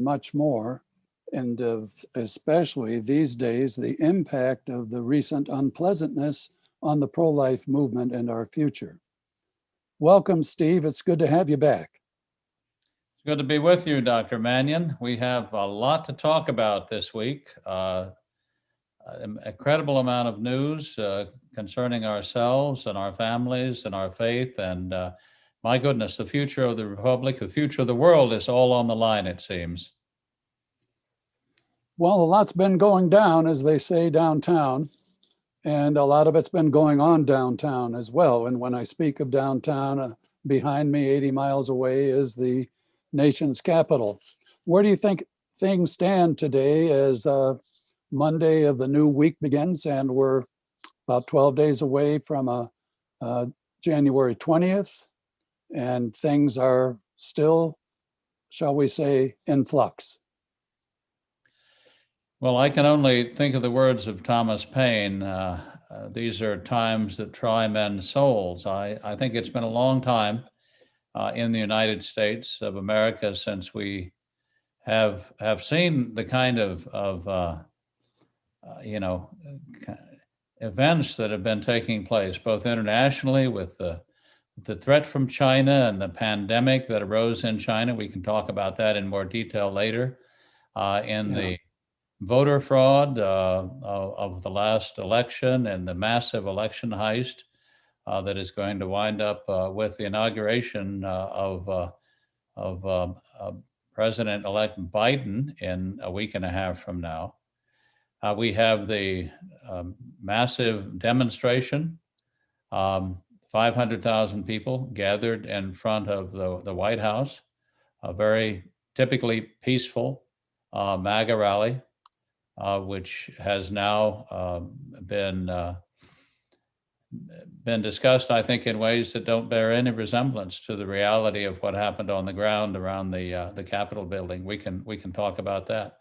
much more, and especially these days, the impact of the recent unpleasantness on the pro-life movement and our future. Welcome, Steve. It's good to have you back. It's good to be with you, Dr. Manion. We have a lot to talk about this week. An incredible amount of news concerning ourselves and our families and our faith. And my goodness, the future of the Republic, the future of the world is all on the line, it seems. Well, a lot's been going down, as they say, downtown. And a lot of it's been going on downtown as well. And when I speak of downtown, behind me, 80 miles away, is the nation's capital. Where do you think things stand today as Monday of the new week begins, and we're about 12 days away from January 20th, and things are still, shall we say, in flux? Well, I can only think of the words of Thomas Paine. These are times that try men's souls. I think it's been a long time in the United States of America since we have seen the kind of events that have been taking place, both internationally with the threat from China and the pandemic that arose in China. We can talk about that in more detail later. The voter fraud of the last election and the massive election heist that is going to wind up with the inauguration of President-elect Biden in a week and a half from now. We have the massive demonstration, 500,000 people gathered in front of the White House, a very typically peaceful MAGA rally, which has now been discussed, I think, in ways that don't bear any resemblance to the reality of what happened on the ground around the Capitol building. We can talk about that.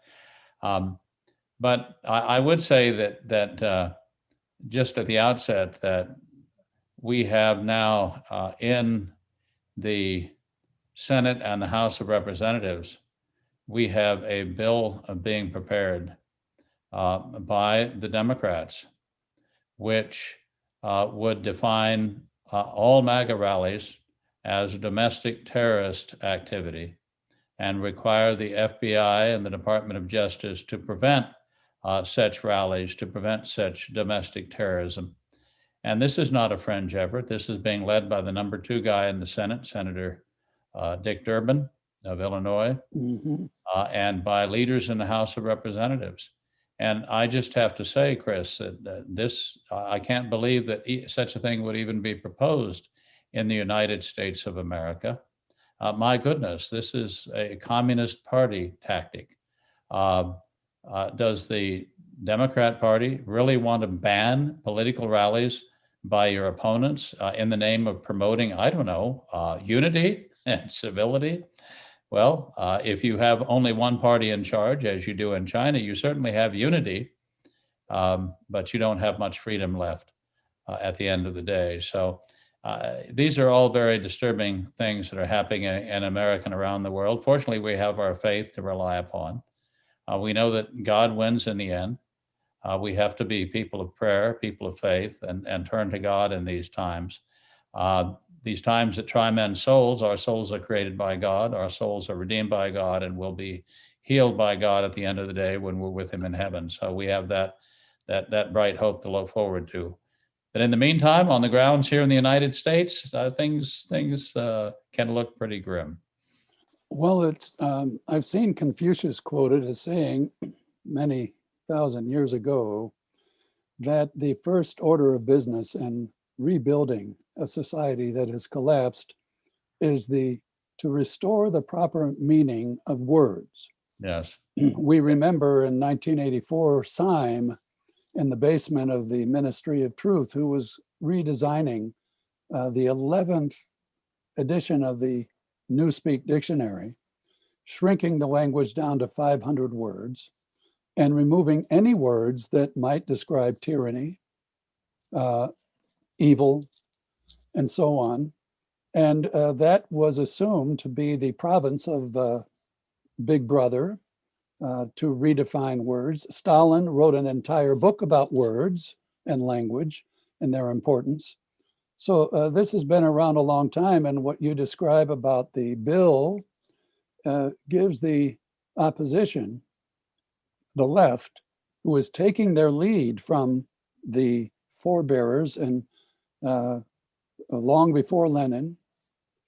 But I would say that just at the outset that we have now in the Senate and the House of Representatives, we have a bill being prepared by the Democrats, which would define all MAGA rallies as domestic terrorist activity and require the FBI and the Department of Justice to prevent such rallies, to prevent such domestic terrorism. And this is not a fringe effort. This is being led by the number 2 guy in the Senate, Senator Dick Durbin of Illinois, and by leaders in the House of Representatives. And I just have to say, Chris, that I can't believe that such a thing would even be proposed in the United States of America. My goodness, this is a Communist Party tactic. Does the Democrat Party really want to ban political rallies by your opponents in the name of promoting, I don't know, unity and civility? Well, if you have only one party in charge, as you do in China, you certainly have unity, but you don't have much freedom left at the end of the day. So these are all very disturbing things that are happening in America and around the world. Fortunately, we have our faith to rely upon. We know that God wins in the end. We have to be people of prayer, people of faith, and turn to God in these times. These times that try men's souls, our souls are created by God, our souls are redeemed by God, and will be healed by God at the end of the day when we're with him in heaven. So we have that bright hope to look forward to. But in the meantime, on the grounds here in the United States, things can look pretty grim. Well, I've seen Confucius quoted as saying many thousand years ago that the first order of business in rebuilding a society that has collapsed is to restore the proper meaning of words. Yes. We remember in 1984, Syme in the basement of the Ministry of Truth, who was redesigning the 11th edition of the Newspeak Dictionary, shrinking the language down to 500 words and removing any words that might describe tyranny, evil, and so on. And that was assumed to be the province of Big Brother to redefine words. Stalin wrote an entire book about words and language and their importance. So this has been around a long time, and what you describe about the bill gives the opposition, the left, who is taking their lead from the forebearers and long before Lenin,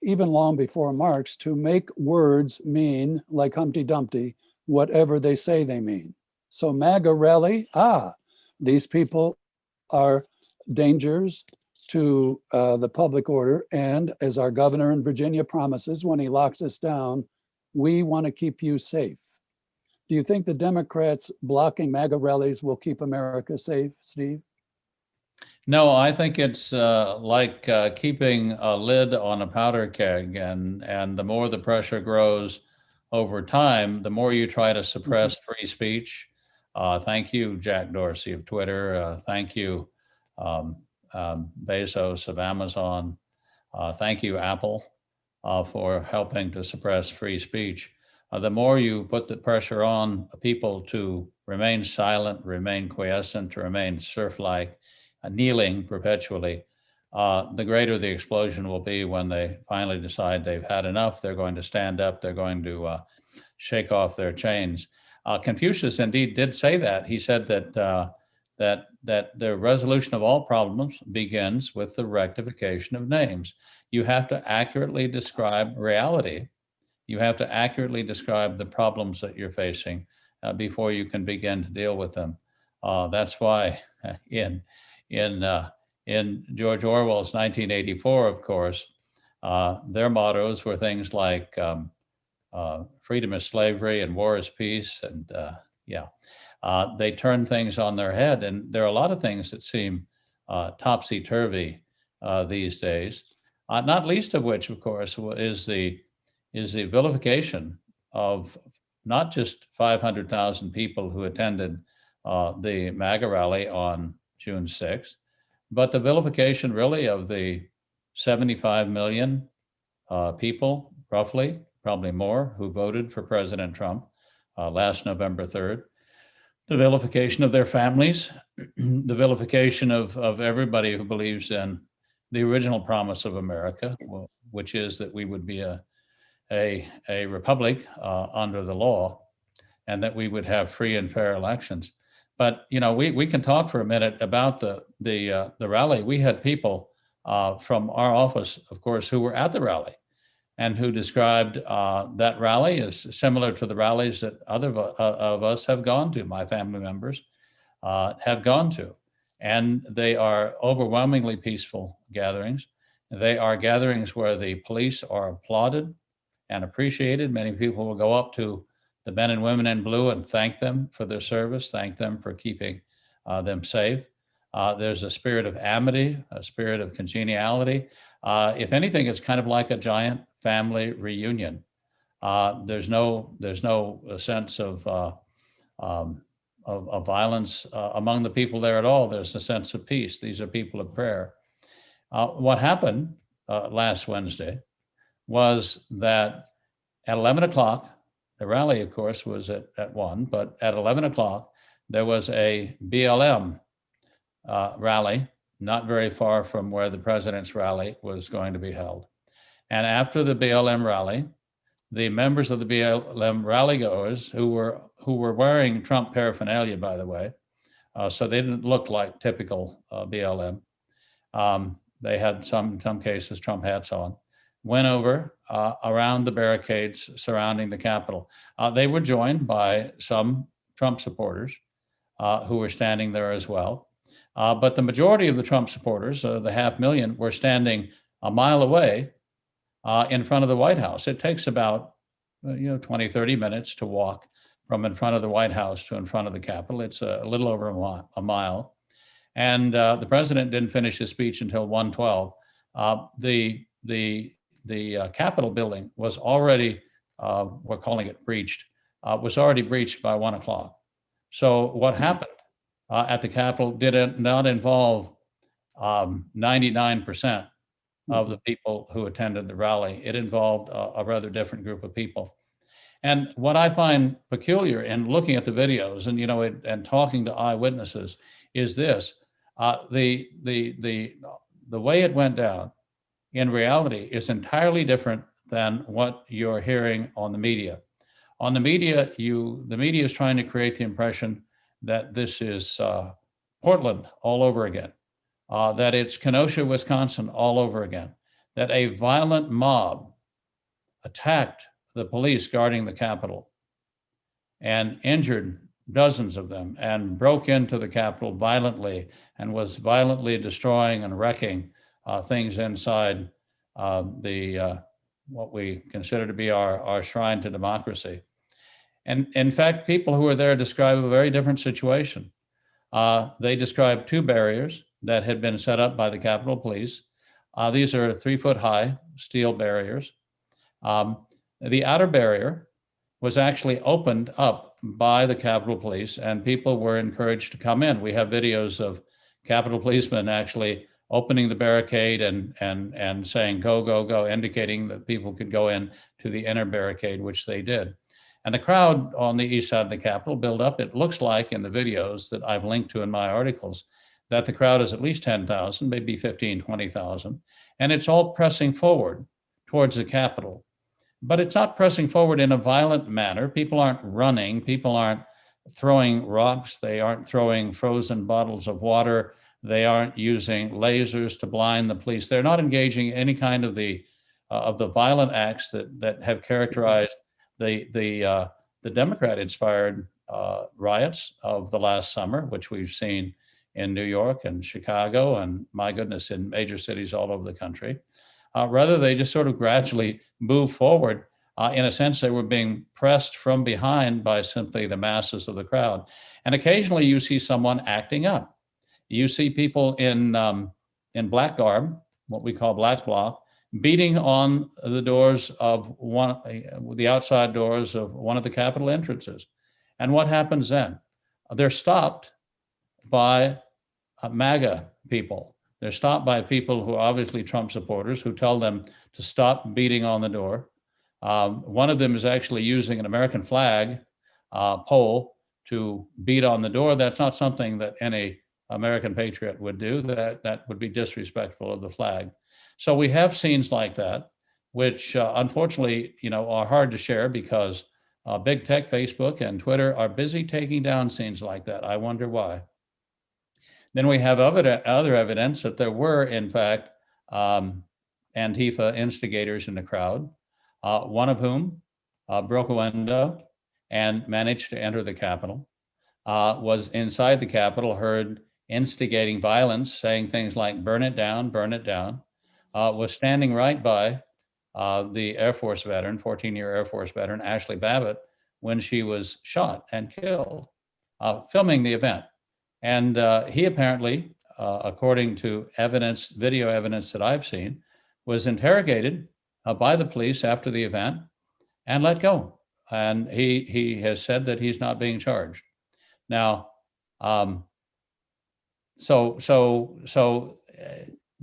even long before Marx, to make words mean, like Humpty Dumpty, whatever they say they mean. So MAGA rally, these people are dangers to the public order. And as our governor in Virginia promises when he locks us down, we want to keep you safe. Do you think the Democrats blocking MAGA rallies will keep America safe, Steve? No, I think it's like keeping a lid on a powder keg, and the more the pressure grows over time, the more you try to suppress free speech. Thank you, Jack Dorsey of Twitter. Thank you, Bezos of Amazon. Thank you, Apple, for helping to suppress free speech. The more you put the pressure on people to remain silent, remain quiescent, to remain serf-like, kneeling perpetually, the greater the explosion will be when they finally decide they've had enough. They're going to stand up. They're going to shake off their chains. Confucius indeed did say that. He said that the resolution of all problems begins with the rectification of names. You have to accurately describe reality. You have to accurately describe the problems that you're facing before you can begin to deal with them. That's why in George Orwell's 1984, of course, their mottos were things like freedom is slavery and war is peace. And they turn things on their head. And there are a lot of things that seem topsy-turvy these days, not least of which, of course, is the vilification of not just 500,000 people who attended the MAGA rally on June 6th, but the vilification really of the 75 million people, roughly, probably more, who voted for President Trump last November 3rd. The vilification of their families, the vilification of everybody who believes in the original promise of America, which is that we would be a republic under the law, and that we would have free and fair elections. But we can talk for a minute about the rally. We had people from our office, of course, who were at the rally, and who described that rally as similar to the rallies that other of us have gone to. My family members have gone to, and they are overwhelmingly peaceful gatherings. They are gatherings where the police are applauded and appreciated. Many people will go up to the men and women in blue and thank them for their service, thank them for keeping them safe. There's a spirit of amity, a spirit of congeniality. If anything, it's kind of like a giant family reunion. There's no sense of violence among the people there at all. There's a sense of peace. These are people of prayer. What happened last Wednesday was that at 11 o'clock, the rally, of course, was at 1, but at 11 o'clock, there was a BLM rally, not very far from where the president's rally was going to be held. And after the BLM rally, the members of the BLM rally goers who were wearing Trump paraphernalia, by the way, so they didn't look like typical BLM. They had in some cases, Trump hats on, went over around the barricades surrounding the Capitol. They were joined by some Trump supporters who were standing there as well. But the majority of the Trump supporters, the 500,000, were standing a mile away in front of the White House. It takes about 20, 30 minutes to walk from in front of the White House to in front of the Capitol. It's a little over a mile. And the president didn't finish his speech until 1:12. The Capitol building was already, we're calling it breached, was already breached by 1 o'clock. So what happened at the Capitol did not involve 99% of the people who attended the rally. It involved a rather different group of people. And what I find peculiar in looking at the videos and, and talking to eyewitnesses is this, the way it went down in reality is entirely different than what you're hearing on the media. On the media, the media is trying to create the impression that this is Portland all over again, that it's Kenosha, Wisconsin all over again, that a violent mob attacked the police guarding the Capitol and injured dozens of them and broke into the Capitol violently and was violently destroying and wrecking things inside what we consider to be our shrine to democracy. And in fact, people who were there describe a very different situation. They describe two barriers that had been set up by the Capitol Police. These are 3-foot high steel barriers. The outer barrier was actually opened up by the Capitol Police, and people were encouraged to come in. We have videos of Capitol policemen actually opening the barricade and saying, go, go, go, indicating that people could go in to the inner barricade, which they did. And the crowd on the east side of the Capitol built up. It looks like in the videos that I've linked to in my articles that the crowd is at least 10,000, maybe 15, 20,000, and it's all pressing forward towards the Capitol. But it's not pressing forward in a violent manner. People aren't running. People aren't throwing rocks. They aren't throwing frozen bottles of water. They aren't using lasers to blind the police. They're not engaging in any kind of the violent acts that have characterized the Democrat-inspired riots of the last summer, which we've seen in New York and Chicago and, my goodness, in major cities all over the country. Rather, they just sort of gradually move forward. In a sense, they were being pressed from behind by simply the masses of the crowd. And occasionally you see someone acting up. You see people in black garb, what we call black bloc, beating on the doors of the outside doors of one of the Capitol entrances. And what happens then? They're stopped by MAGA people. They're stopped by people who are obviously Trump supporters who tell them to stop beating on the door. One of them is actually using an American flag pole to beat on the door. That's not something that any American patriot would do. That would be disrespectful of the flag. So we have scenes like that, which unfortunately, are hard to share because big tech, Facebook and Twitter are busy taking down scenes like that. I wonder why. Then we have other evidence that there were, in fact, Antifa instigators in the crowd, one of whom broke a window and managed to enter the Capitol, was inside the Capitol, heard instigating violence, saying things like, burn it down, was standing right by the Air Force veteran, 14-year Air Force veteran, Ashley Babbitt, when she was shot and killed, filming the event. And he apparently, according to video evidence that I've seen, was interrogated by the police after the event and let go. And he has said that he's not being charged. Now, at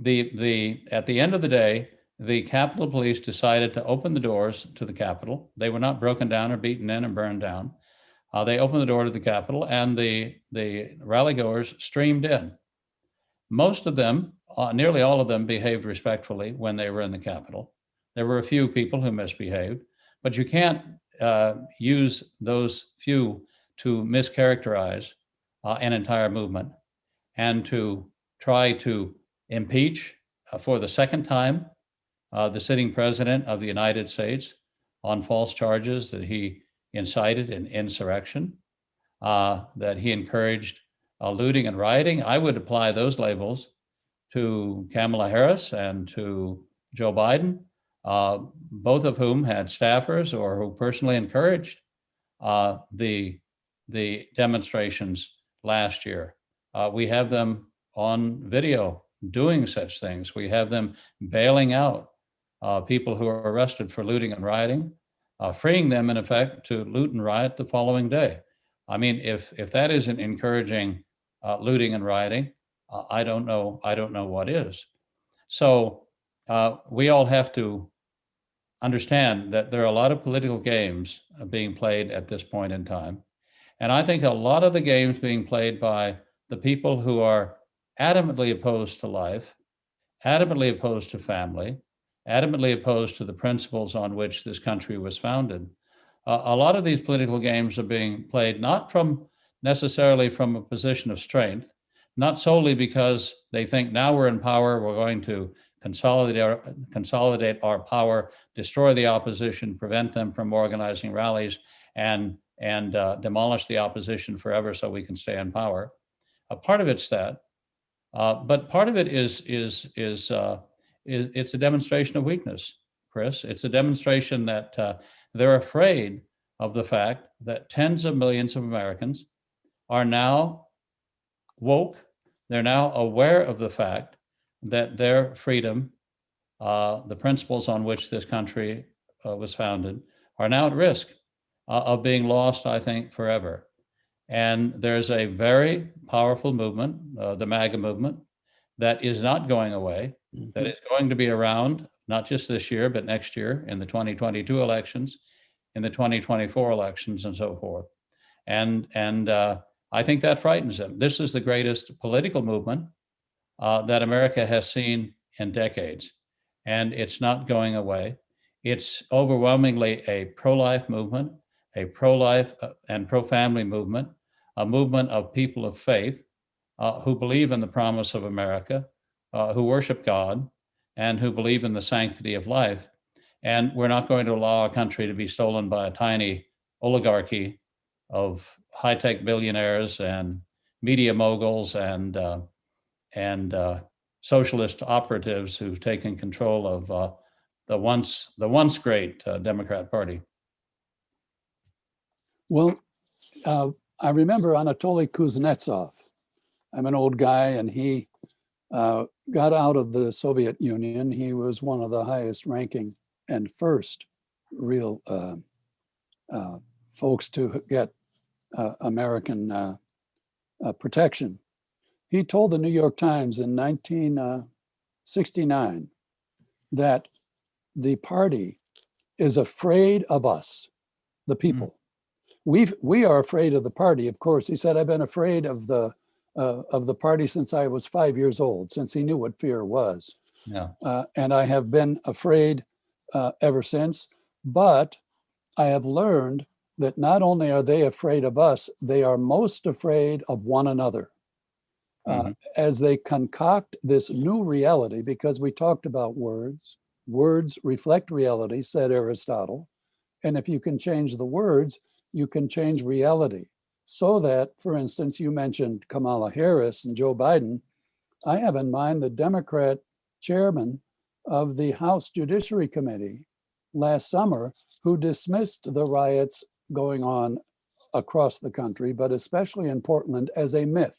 the end of the day, the Capitol Police decided to open the doors to the Capitol. They were not broken down or beaten in and burned down. They opened the door to the Capitol and the rally-goers streamed in. Most of them, nearly all of them, behaved respectfully when they were in the Capitol. There were a few people who misbehaved, but you can't use those few to mischaracterize an entire movement and to try to impeach for the second time the sitting president of the United States on false charges that he incited an insurrection, that he encouraged looting and rioting. I would apply those labels to Kamala Harris and to Joe Biden, both of whom had staffers or who personally encouraged the demonstrations last year. We have them on video doing such things. We have them bailing out people who are arrested for looting and rioting, freeing them in effect to loot and riot the following day. I mean, if that isn't encouraging looting and rioting, I don't know what is. So we all have to understand that there are a lot of political games being played at this point in time. And I think a lot of the games being played by the people who are adamantly opposed to life, adamantly opposed to family, adamantly opposed to the principles on which this country was founded. A lot of these political games are being played not from necessarily from a position of strength, not solely because they think now we're in power, we're going to consolidate our power, destroy the opposition, prevent them from organizing rallies, and demolish the opposition forever so we can stay in power. A part of it's that, but part of it is it's a demonstration of weakness, Chris. It's a demonstration that they're afraid of the fact that tens of millions of Americans are now woke. They're now aware of the fact that their freedom, the principles on which this country was founded, are now at risk of being lost, I think, forever. And there's a very powerful movement, the MAGA movement, that is not going away, that is going to be around, not just this year, but next year in the 2022 elections, in the 2024 elections, and so forth. And I think that frightens them. This is the greatest political movement that America has seen in decades, and it's not going away. It's overwhelmingly a pro-life movement, a pro-life and pro-family movement, a movement of people of faith who believe in the promise of America, who worship God, and who believe in the sanctity of life. And we're not going to allow our country to be stolen by a tiny oligarchy of high-tech billionaires and media moguls and socialist operatives who've taken control of the once great Democrat Party. Well, I remember Anatoly Kuznetsov. I'm an old guy, and he got out of the Soviet Union. He was one of the highest ranking and first real folks to get American protection. He told the New York Times in 1969 that the party is afraid of us, the people. We are afraid of the party, of course. He said, I've been afraid of the party since I was 5 years old, since he knew what fear was. Yeah. And I have been afraid ever since. But I have learned that not only are they afraid of us, they are most afraid of one another. As they concoct this new reality, because we talked about words. Words reflect reality, said Aristotle. And if you can change the words, you can change reality. So that, for instance, you mentioned Kamala Harris and Joe Biden. I have in mind the Democrat chairman of the House Judiciary Committee last summer, who dismissed the riots going on across the country, but especially in Portland, as a myth.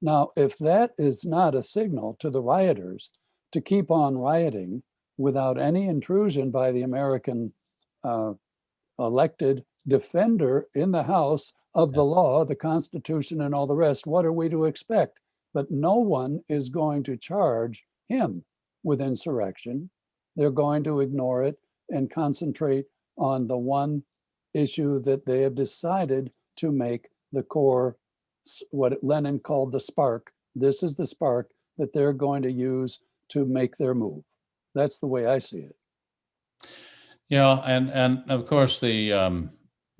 Now, if that is not a signal to the rioters to keep on rioting without any intrusion by the American elected defender in the House of the law, the Constitution, and all the rest, what are we to expect? But no one is going to charge him with insurrection. They're going to ignore it and concentrate on the one issue that they have decided to make the core, what Lenin called the spark. This is the spark that they're going to use to make their move. That's the way I see it. Yeah, and of course the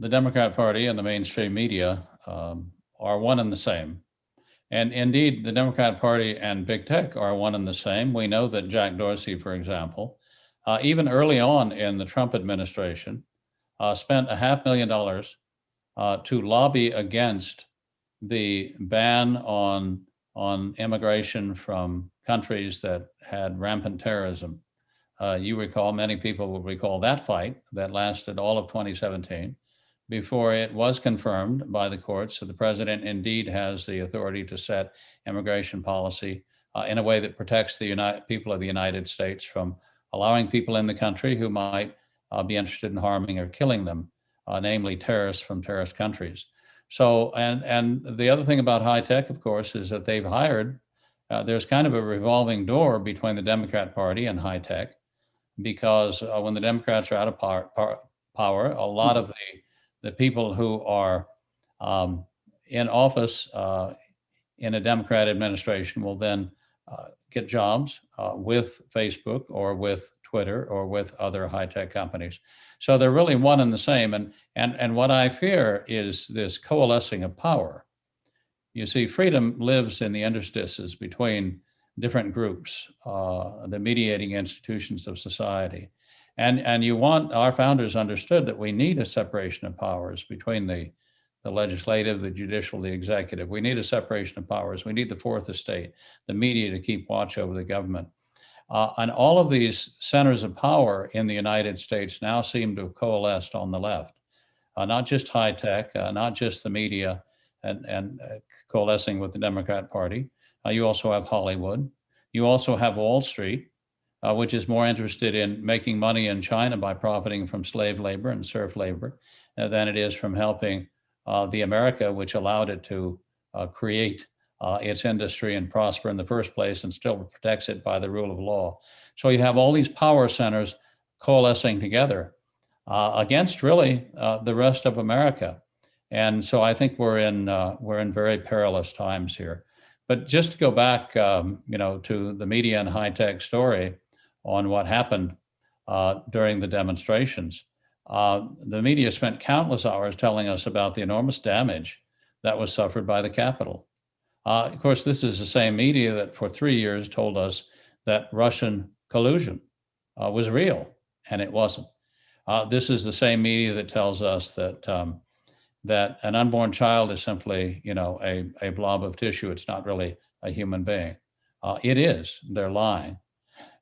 Democrat Party and the mainstream media are one and the same. And indeed, the Democrat Party and big tech are one and the same. We know that Jack Dorsey, for example, even early on in the Trump administration, spent $500,000 to lobby against the ban on immigration from countries that had rampant terrorism. You recall, many people will recall that fight that lasted all of 2017 before it was confirmed by the courts that the president indeed has the authority to set immigration policy in a way that protects the people of the United States from allowing people in the country who might be interested in harming or killing them, namely terrorists from terrorist countries. So, and the other thing about high tech, of course, is that they've hired, there's kind of a revolving door between the Democrat Party and high tech, because when the Democrats are out of power, a lot of the people who are in office in a Democrat administration will then get jobs with Facebook or with Twitter or with other high-tech companies. So they're really one and the same. And what I fear is this coalescing of power. You see, freedom lives in the interstices between different groups, the mediating institutions of society. And our founders understood that we need a separation of powers between the legislative, the judicial, the executive. We need a separation of powers. We need the fourth estate, the media to keep watch over the government. And all of these centers of power in the United States now seem to have coalesced on the left. Not just high tech, not just the media and coalescing with the Democrat Party. You also have Hollywood. You also have Wall Street, which is more interested in making money in China by profiting from slave labor and serf labor than it is from helping the America, which allowed it to create its industry and prosper in the first place and still protects it by the rule of law. So you have all these power centers coalescing together against really the rest of America. And so I think we're in very perilous times here. But just to go back, to the media and high tech story on what happened during the demonstrations, the media spent countless hours telling us about the enormous damage that was suffered by the Capitol. Of course, this is the same media that for 3 years told us that Russian collusion was real, and it wasn't. This is the same media that tells us that that an unborn child is simply, a blob of tissue. It's not really a human being. It is. They're lying.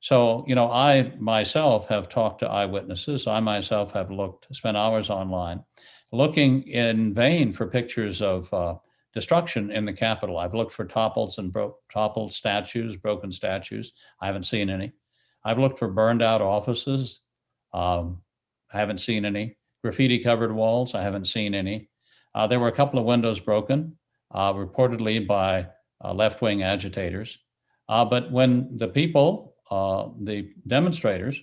So, I myself have talked to eyewitnesses. I myself have spent hours online, looking in vain for pictures of destruction in the Capitol. I've looked for toppled statues, broken statues. I haven't seen any. I've looked for burned out offices. I haven't seen any. Graffiti covered walls. I haven't seen any. There were a couple of windows broken, reportedly by left-wing agitators. But when the people, the demonstrators,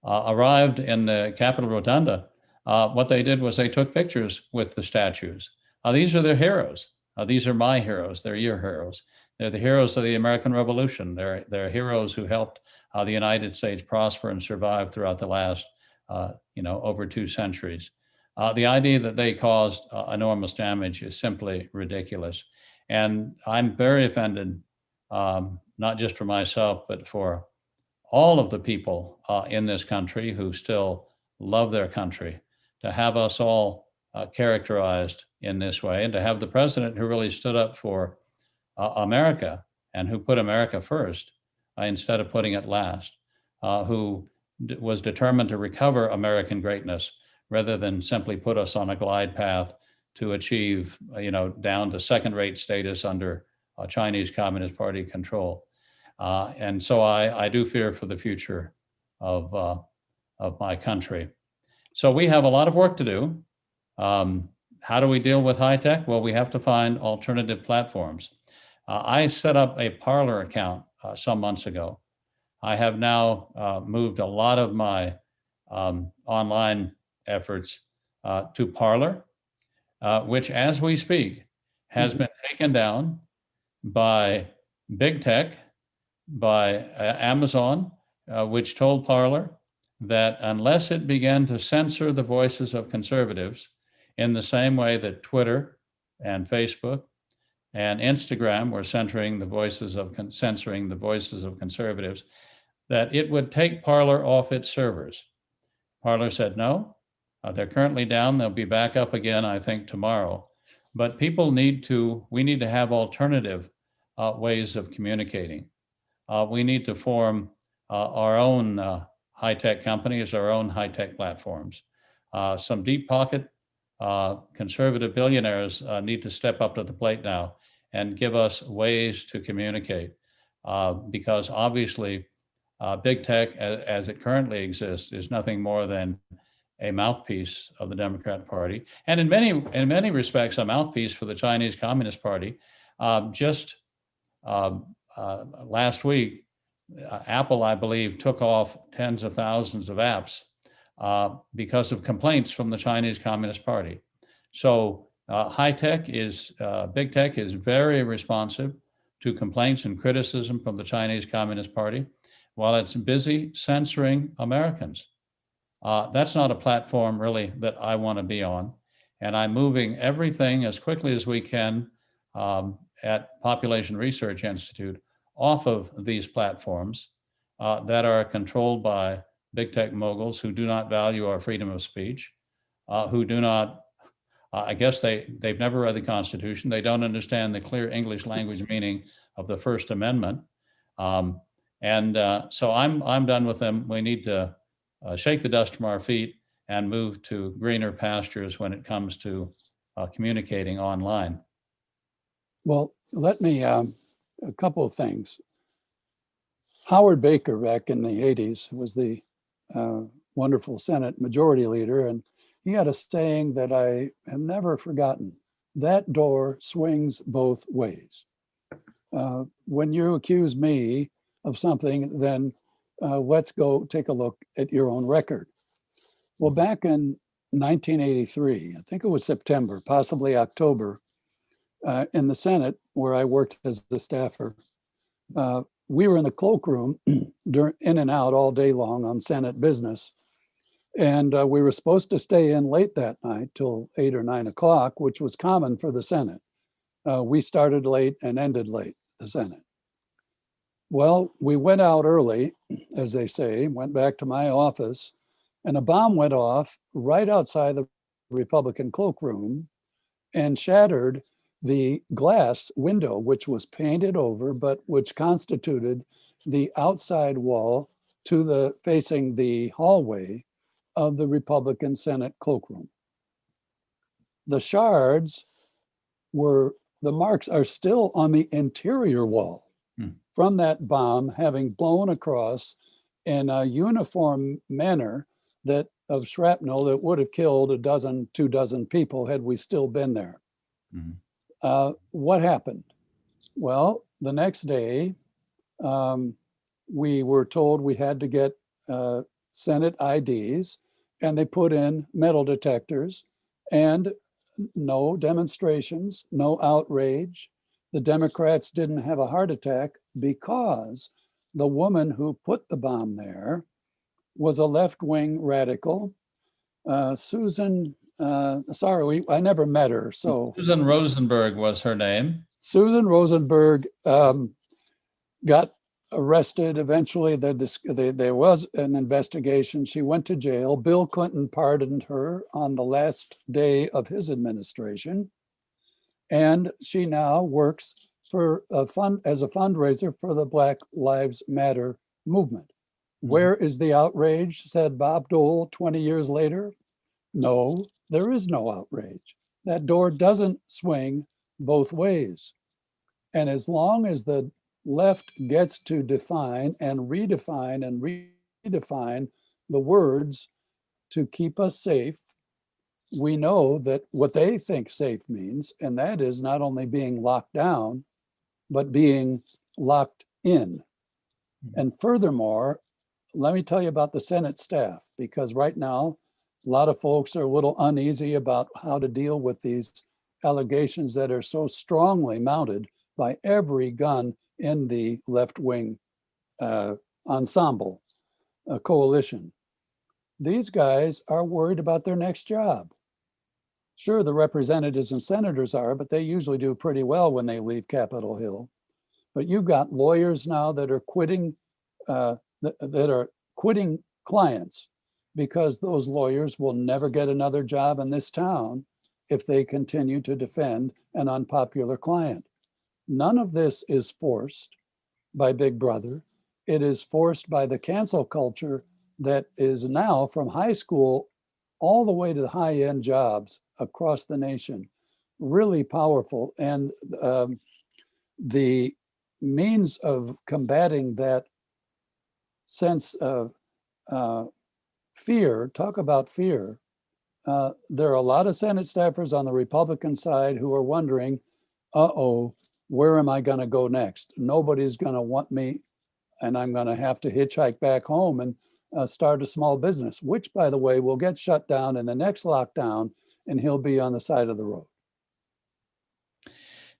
arrived in the Capitol Rotunda, what they did was they took pictures with the statues. These are their heroes. These are my heroes. They're your heroes. They're the heroes of the American Revolution. They're heroes who helped the United States prosper and survive throughout the last, over 2 centuries. The idea that they caused enormous damage is simply ridiculous. And I'm very offended, not just for myself, but for all of the people in this country who still love their country, to have us all characterized in this way, and to have the president who really stood up for America and who put America first instead of putting it last, who was determined to recover American greatness rather than simply put us on a glide path to achieve, down to second-rate status under Chinese Communist Party control. And so I do fear for the future of my country. So we have a lot of work to do. How do we deal with high tech? Well, we have to find alternative platforms. I set up a Parler account some months ago. I have now moved a lot of my online efforts to Parler, which, as we speak, has been taken down by big tech, by Amazon, which told Parler that unless it began to censor the voices of conservatives in the same way that Twitter and Facebook and Instagram were censoring the voices of conservatives, that it would take Parler off its servers. Parler said no. They're currently down. They'll be back up again, I think, tomorrow. But we need to have alternative ways of communicating. We need to form our own high-tech companies, our own high-tech platforms. Some deep pocket conservative billionaires need to step up to the plate now and give us ways to communicate, because obviously big tech as it currently exists is nothing more than a mouthpiece of the Democrat Party, and in many respects, a mouthpiece for the Chinese Communist Party. Last week, Apple, I believe, took off tens of thousands of apps because of complaints from the Chinese Communist Party. So big tech is very responsive to complaints and criticism from the Chinese Communist Party, while it's busy censoring Americans. That's not a platform really that I want to be on. And I'm moving everything as quickly as we can at Population Research Institute off of these platforms that are controlled by big tech moguls who do not value our freedom of speech, who do not, I guess they've never read the Constitution. They don't understand the clear English language meaning of the First Amendment. So I'm done with them. We need to shake the dust from our feet and move to greener pastures when it comes to communicating online. Well, let me, a couple of things. Howard Baker back in the 80s was the wonderful Senate Majority Leader, and he had a saying that I have never forgotten. That door swings both ways. When you accuse me of something, then let's go take a look at your own record. Well, back in 1983, I think it was September, possibly October, in the Senate, where I worked as a staffer, we were in the cloakroom in and out all day long on Senate business. And we were supposed to stay in late that night till 8 or 9 o'clock, which was common for the Senate. We started late and ended late, the Senate. Well, we went out early, as they say, went back to my office, and a bomb went off right outside the Republican cloakroom and shattered the glass window, which was painted over, but which constituted the outside wall to the facing the hallway of the Republican Senate cloakroom. The shards were, the marks are still on the interior wall from that bomb having blown across in a uniform manner that of shrapnel that would have killed 2 dozen people had we still been there. What happened? Well, the next day, we were told we had to get Senate IDs, and they put in metal detectors, and no demonstrations, no outrage. The Democrats didn't have a heart attack because the woman who put the bomb there was a left-wing radical. Susan, I never met her. So Susan Rosenberg was her name. Susan Rosenberg got arrested. Eventually, there was an investigation. She went to jail. Bill Clinton pardoned her on the last day of his administration. And she now works for as a fundraiser for the Black Lives Matter movement. Where is the outrage, said Bob Dole 20 years later? No, there is no outrage. That door doesn't swing both ways. And as long as the left gets to define and redefine the words to keep us safe, we know that what they think safe means, and that is not only being locked down, but being locked in. And furthermore, let me tell you about the Senate staff, because right now, a lot of folks are a little uneasy about how to deal with these allegations that are so strongly mounted by every gun in the left-wing ensemble coalition. These guys are worried about their next job. Sure, the representatives and senators are, but they usually do pretty well when they leave Capitol Hill. But you've got lawyers now that are quitting, clients because those lawyers will never get another job in this town if they continue to defend an unpopular client. None of this is forced by Big Brother. It is forced by the cancel culture that is now from high school all the way to the high-end jobs across the nation. Really powerful. And the means of combating that sense of fear, talk about fear. There are a lot of Senate staffers on the Republican side who are wondering, where am I going to go next? Nobody's going to want me and I'm going to have to hitchhike back home and start a small business, which, by the way, will get shut down in the next lockdown, and he'll be on the side of the road.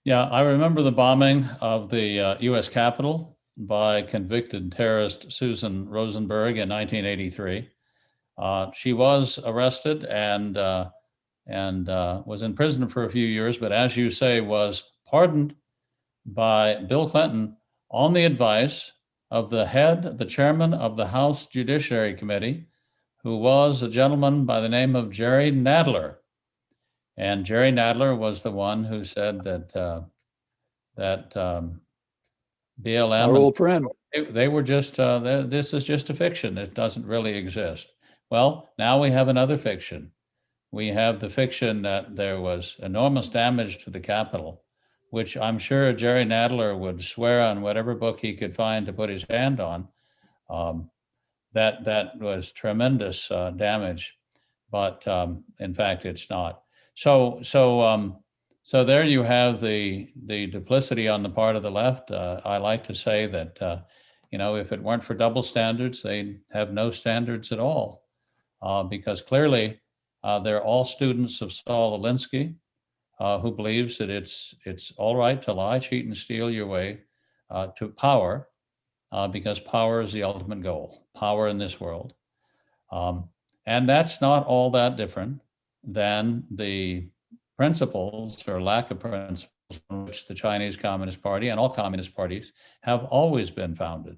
Yeah, I remember the bombing of the U.S. Capitol by convicted terrorist Susan Rosenberg in 1983. She was arrested and was in prison for a few years, but as you say, was pardoned by Bill Clinton on the advice of the chairman of the House Judiciary Committee, who was a gentleman by the name of Jerry Nadler. And Jerry Nadler was the one who said that BLM, Our old friend. they were just, this is just a fiction. It doesn't really exist. Well, now we have another fiction. We have the fiction that there was enormous damage to the Capitol, which I'm sure Jerry Nadler would swear on whatever book he could find to put his hand on. That was tremendous damage, but in fact, it's not. So there you have the duplicity on the part of the left. I like to say that if it weren't for double standards, they'd have no standards at all, because clearly they're all students of Saul Alinsky, who believes that it's all right to lie, cheat, and steal your way to power, because power is the ultimate goal, power in this world. And that's not all that different than the principles or lack of principles on which the Chinese Communist Party and all communist parties have always been founded.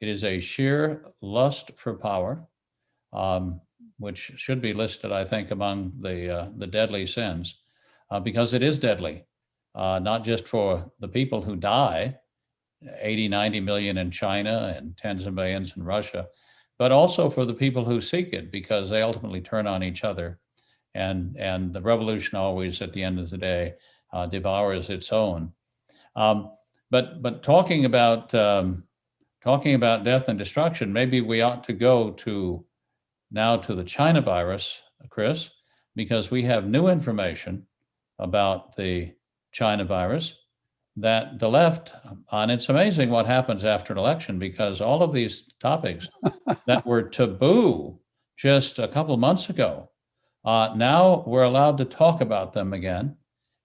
It is a sheer lust for power, which should be listed, I think, among the deadly sins, because it is deadly, not just for the people who die, 80, 90 million in China and tens of millions in Russia, but also for the people who seek it, because they ultimately turn on each other. And the revolution always, at the end of the day, devours its own. But talking about death and destruction, maybe we ought to go now to the China virus, Chris, because we have new information about the China virus that the left, and it's amazing what happens after an election, because all of these topics that were taboo just a couple of months ago, now we're allowed to talk about them again,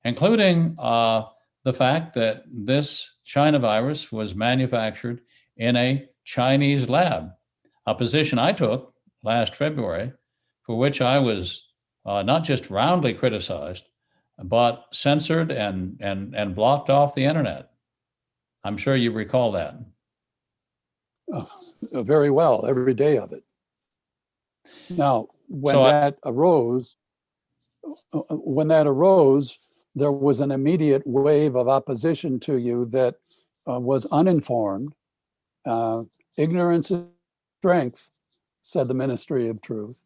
including the fact that this China virus was manufactured in a Chinese lab, a position I took last February, for which I was not just roundly criticized, but censored and blocked off the internet. I'm sure you recall that. Very well, every day of it. Now, when that arose, there was an immediate wave of opposition to you that was uninformed. Ignorance is strength, said the Ministry of Truth.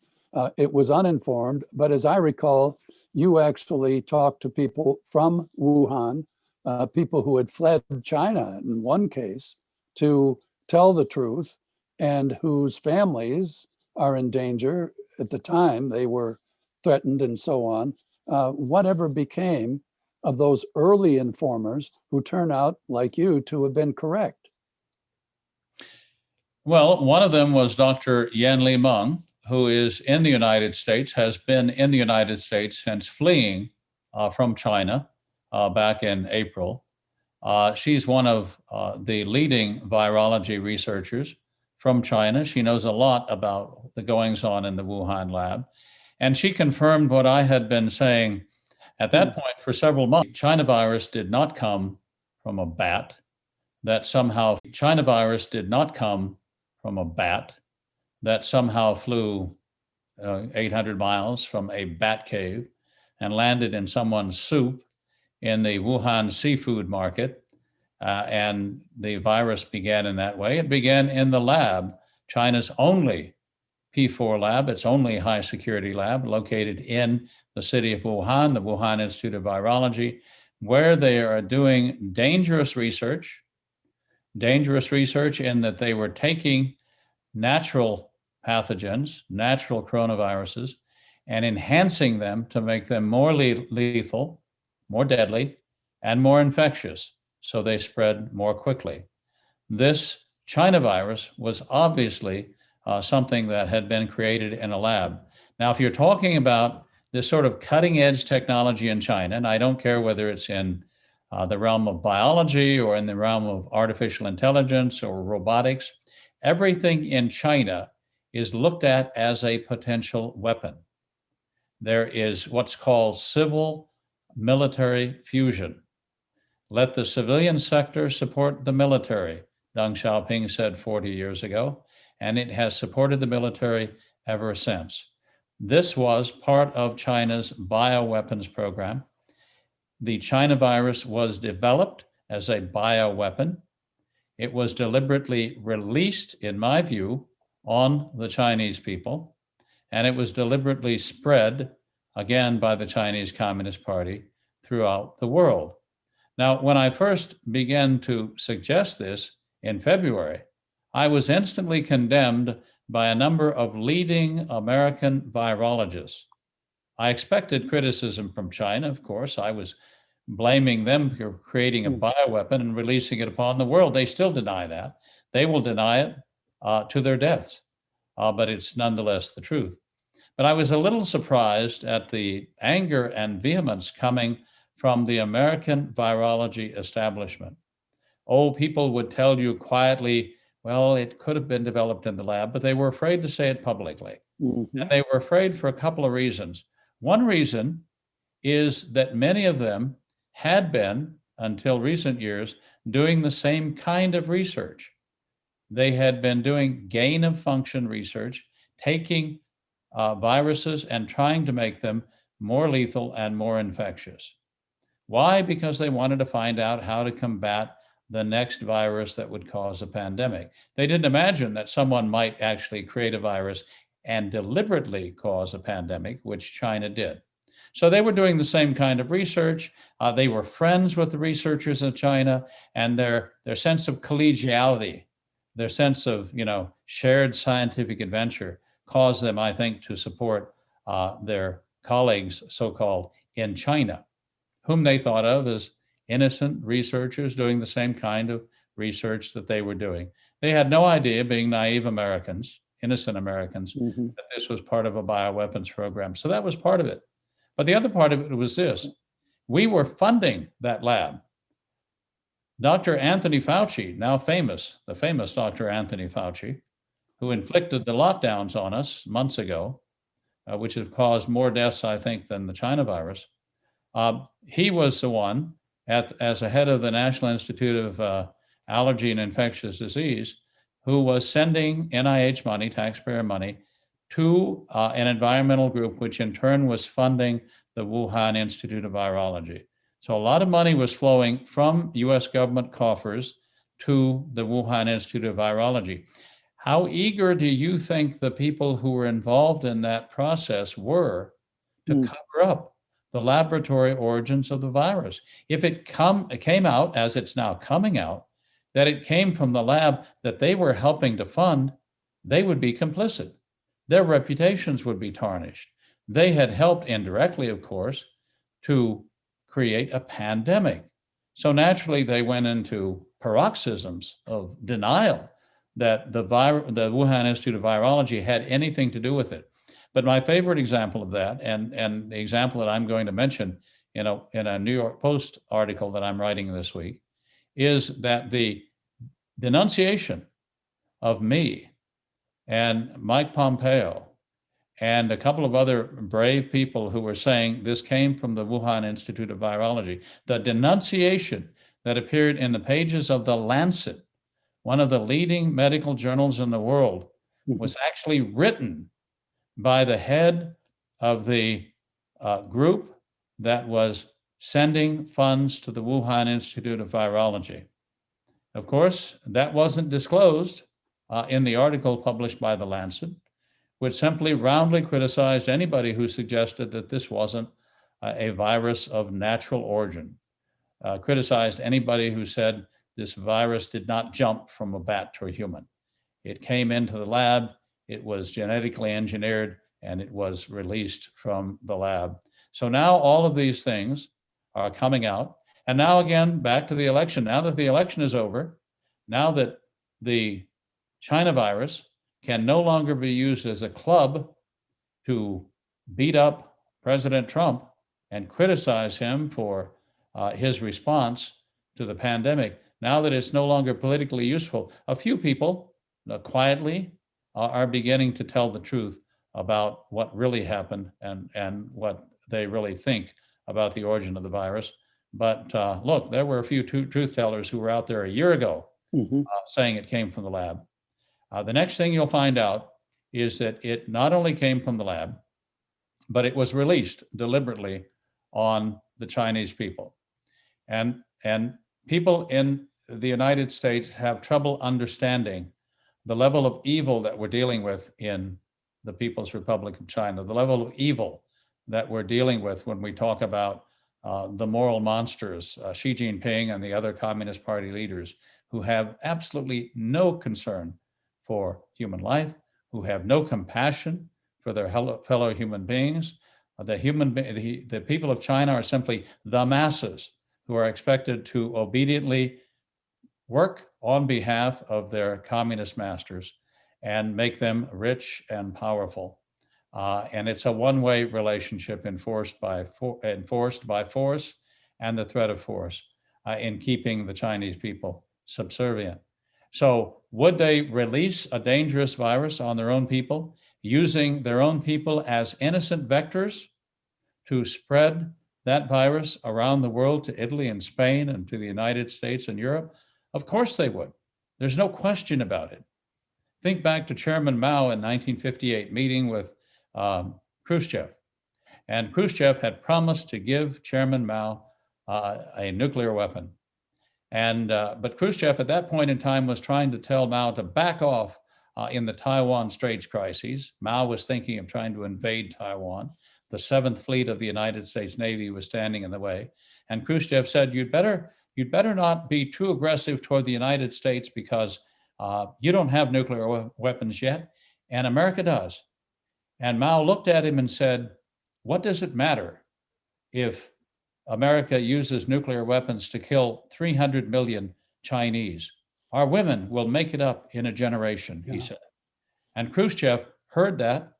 It was uninformed, but as I recall, you actually talked to people from Wuhan, people who had fled China in one case, to tell the truth, and whose families are in danger. At the time, they were threatened and so on. Whatever became of those early informers who turn out, like you, to have been correct? Well, one of them was Dr. Yan Li Meng, who is in the United States, has been in the United States since fleeing from China back in April. She's one of the leading virology researchers from China. She knows a lot about the goings on in the Wuhan lab. And she confirmed what I had been saying at that point for several months. China virus did not come from a bat, that somehow China virus did not come from a bat that somehow flew 800 miles from a bat cave and landed in someone's soup in the Wuhan seafood market. And the virus began in that way. It began in the lab, China's only P4 lab, its only high security lab, located in the city of Wuhan, the Wuhan Institute of Virology, where they are doing dangerous research in that they were taking natural pathogens, natural coronaviruses, and enhancing them to make them more lethal, more deadly, and more infectious, so they spread more quickly. This China virus was obviously something that had been created in a lab. Now, if you're talking about this sort of cutting edge technology in China, and I don't care whether it's in the realm of biology or in the realm of artificial intelligence or robotics, everything in China is looked at as a potential weapon. There is what's called civil military fusion. Let the civilian sector support the military, Deng Xiaoping said 40 years ago, and it has supported the military ever since. This was part of China's bioweapons program. The China virus was developed as a bioweapon. It was deliberately released, in my view, on the Chinese people, and it was deliberately spread, again, by the Chinese Communist Party throughout the world. Now, when I first began to suggest this in February, I was instantly condemned by a number of leading American virologists. I expected criticism from China, of course. I was blaming them for creating a bioweapon and releasing it upon the world. They still deny that. They will deny it to their deaths, but it's nonetheless the truth. But I was a little surprised at the anger and vehemence coming from the American virology establishment. Oh, people would tell you quietly, well, it could have been developed in the lab, but they were afraid to say it publicly. Mhm. And they were afraid for a couple of reasons. One reason is that many of them had been, until recent years, doing the same kind of research. They had been doing gain of function research, taking viruses and trying to make them more lethal and more infectious. Why? Because they wanted to find out how to combat the next virus that would cause a pandemic. They didn't imagine that someone might actually create a virus and deliberately cause a pandemic, which China did. So they were doing the same kind of research. They were friends with the researchers in China, and their sense of collegiality, their sense of shared scientific adventure caused them, I think, to support their colleagues, so-called, in China, whom they thought of as innocent researchers doing the same kind of research that they were doing. They had no idea, being naive Americans, innocent Americans, Mhm. that this was part of a bioweapons program. So that was part of it. But the other part of it was this: we were funding that lab. Dr. Anthony Fauci, now famous, the famous Dr. Anthony Fauci, who inflicted the lockdowns on us months ago, which have caused more deaths, I think, than the China virus. He was the one, as a head of the National Institute of Allergy and Infectious Disease, who was sending NIH money, taxpayer money, to an environmental group, which in turn was funding the Wuhan Institute of Virology. So a lot of money was flowing from US government coffers to the Wuhan Institute of Virology. How eager do you think the people who were involved in that process were to cover up the laboratory origins of the virus? If it came out, as it's now coming out, that it came from the lab that they were helping to fund, they would be complicit. Their reputations would be tarnished. They had helped indirectly, of course, to create a pandemic. So naturally, they went into paroxysms of denial that the Wuhan Institute of Virology had anything to do with it. But my favorite example of that, and the example that I'm going to mention in a New York Post article that I'm writing this week, is that the denunciation of me and Mike Pompeo and a couple of other brave people who were saying this came from the Wuhan Institute of Virology, the denunciation that appeared in the pages of The Lancet, one of the leading medical journals in the world, was actually written by the head of the group that was sending funds to the Wuhan Institute of Virology. Of course, that wasn't disclosed in the article published by The Lancet, which simply roundly criticized anybody who suggested that this wasn't a virus of natural origin, criticized anybody who said this virus did not jump from a bat to a human. It came into the lab, it was genetically engineered, and it was released from the lab. So now all of these things are coming out. And now again, back to the election. Now that the election is over, now that the China virus can no longer be used as a club to beat up President Trump and criticize him for his response to the pandemic. Now that it's no longer politically useful, a few people quietly are beginning to tell the truth about what really happened and what they really think about the origin of the virus. But look, there were a few truth tellers who were out there a year ago saying it came from the lab. The next thing you'll find out is that it not only came from the lab, but it was released deliberately on the Chinese people. And people in the United States have trouble understanding the level of evil that we're dealing with in the People's Republic of China, the level of evil that we're dealing with when we talk about the moral monsters, Xi Jinping and the other Communist Party leaders who have absolutely no concern for human life, who have no compassion for their fellow human beings. The people of China are simply the masses who are expected to obediently work on behalf of their communist masters and make them rich and powerful. And it's a one-way relationship enforced by force and the threat of force in keeping the Chinese people subservient. So would they release a dangerous virus on their own people, using their own people as innocent vectors to spread that virus around the world to Italy and Spain and to the United States and Europe? Of course they would. There's no question about it. Think back to Chairman Mao in 1958 meeting with Khrushchev. And Khrushchev had promised to give Chairman Mao a nuclear weapon. But Khrushchev at that point in time was trying to tell Mao to back off in the Taiwan Straits crises. Mao was thinking of trying to invade Taiwan. The 7th Fleet of the United States Navy was standing in the way. And Khrushchev said, you'd better not be too aggressive toward the United States because you don't have nuclear weapons yet, and America does. And Mao looked at him and said, what does it matter if America uses nuclear weapons to kill 300 million Chinese? Our women will make it up in a generation, he said. And Khrushchev heard that,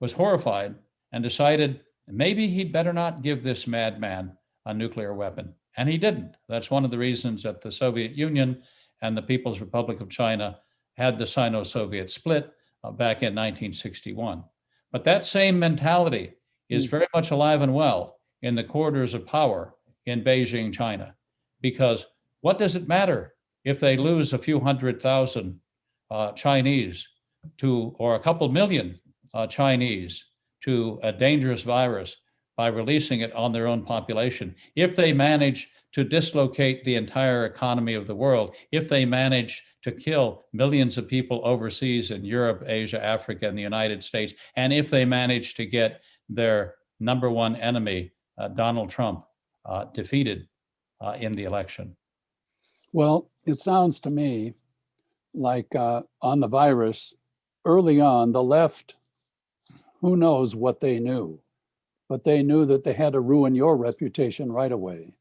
was horrified, and decided maybe he'd better not give this madman a nuclear weapon. And he didn't. That's one of the reasons that the Soviet Union and the People's Republic of China had the Sino-Soviet split back in 1961. But that same mentality is very much alive and well in the corridors of power in Beijing, China. Because what does it matter if they lose a few 100,000 Chinese or a couple million Chinese to a dangerous virus by releasing it on their own population? If they manage to dislocate the entire economy of the world, if they manage to kill millions of people overseas in Europe, Asia, Africa, and the United States, and if they manage to get their number one enemy, Donald Trump, defeated in the election. Well, it sounds to me like on the virus, early on, the left, who knows what they knew, but they knew that they had to ruin your reputation right away